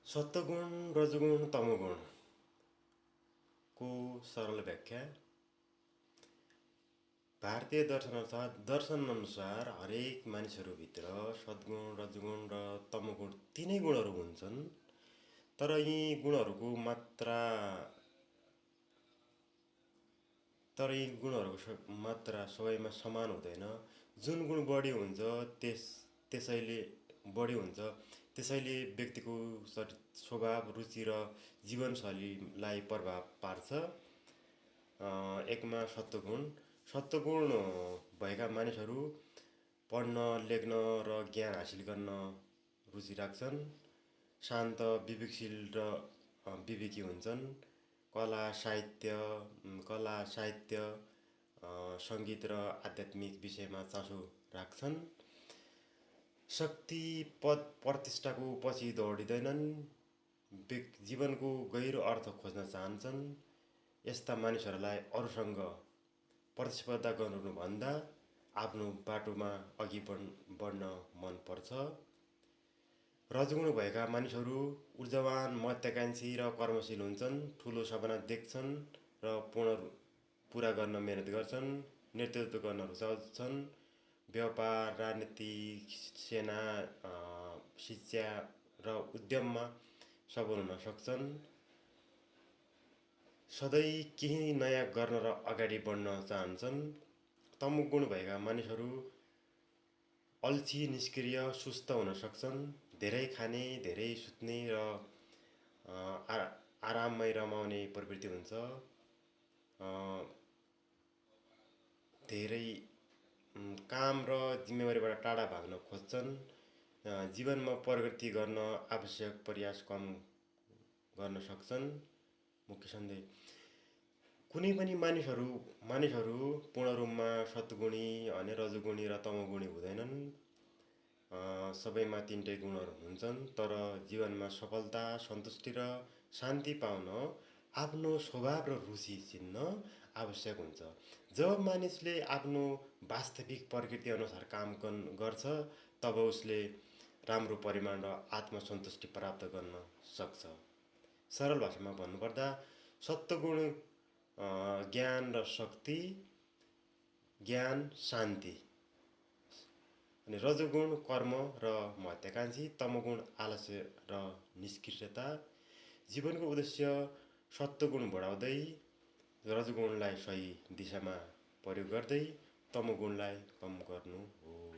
सत्वगुण रजोगुण तमोगुण को सरल व्याख्या। भारतीय दर्शन अर्थात् दर्शन अनुसार हरेक मानिसहरूभित्र सद्गुण रजोगुण र तमोगुण तीनै गुणहरू हुन्छन्। तर यी गुणहरूको मात्रा सबैमा समान हुँदैन। जुन गुण बढी हुन्छ त्यसैले व्यक्तिको स्वभाव, रुचि र जीवनशैलीलाई प्रभाव पार्छ। एकमा सत्वगुण भएका मानिसहरू पढ्न, लेख्न र ज्ञान हासिल गर्न रुचि राख्छन्। शान्त, विवेकशील र विवेकी हुन्छन्। कला, साहित्य, सङ्गीत र आध्यात्मिक विषयमा चासो राख्छन्। शक्ति, पद, प्रतिष्ठाको पछि दौडिँदैनन्। जीवनको गहिरो अर्थ खोज्न चाहन्छन्। यस्ता मानिसहरूलाई अरूसँग प्रतिस्पर्धा गर्नुभन्दा आफ्नो बाटोमा अघि बढ्न मन पर्छ। रजोगुण भएका मानिसहरू ऊर्जावान, महत्त्वाकांक्षी र कर्मशील हुन्छन्। ठुलो सपना देख्छन् र पुरा गर्न मेहनत गर्छन्। नेतृत्व गर्न रुचाउँछन्। व्यापार, राजनीति, सेना, शिक्षा र उद्यममा सफल हुन सक्छन्। सधैँ केही नयाँ गर्न र अगाडि बढ्न चाहन्छन्। तमोगुण भएका मानिसहरू अल्छी, निष्क्रिय, सुस्त हुन सक्छन्। धेरै खाने, धेरै सुत्ने र आराममै रमाउने प्रवृत्ति हुन्छ। धेरै काम र जिम्मेवारीबाट टाढा भाग्न खोज्छन्। जीवनमा प्रगति गर्न आवश्यक प्रयास कम गर्न सक्छन्। मुख्य सन्देश: कुनै पनि मानिसहरू पूर्ण रूपमा सत्वगुणी भने रजोगुणी र तमोगुणी हुँदैनन्। सबैमा तीनटै गुणहरू हुन्छन्। तर जीवनमा सफलता, सन्तुष्टि र शान्ति पाउन आफ्नो स्वभाव र रुचि चिन्न आवश्यक हुन्छ। जब मानिसले आफ्नो वास्तविक प्रकृति अनुसार काम गर्छ, तब उसले राम्रो परिमाण र आत्मसन्तुष्टि प्राप्त गर्न सक्छ। सरल भाषामा भन्नुपर्दा सत्वगुण ज्ञान र शक्ति, ज्ञान, शान्ति, अनि रजोगुण कर्म र महत्त्वाकांक्षी, तमोगुण आलस्य र निष्क्रियता। जीवनको उद्देश्य सत्वगुण बढाउँदै, रजोगुणलाई सही दिशामा प्रयोग गर्दै तमोगुणलाई कम गर्नु हो।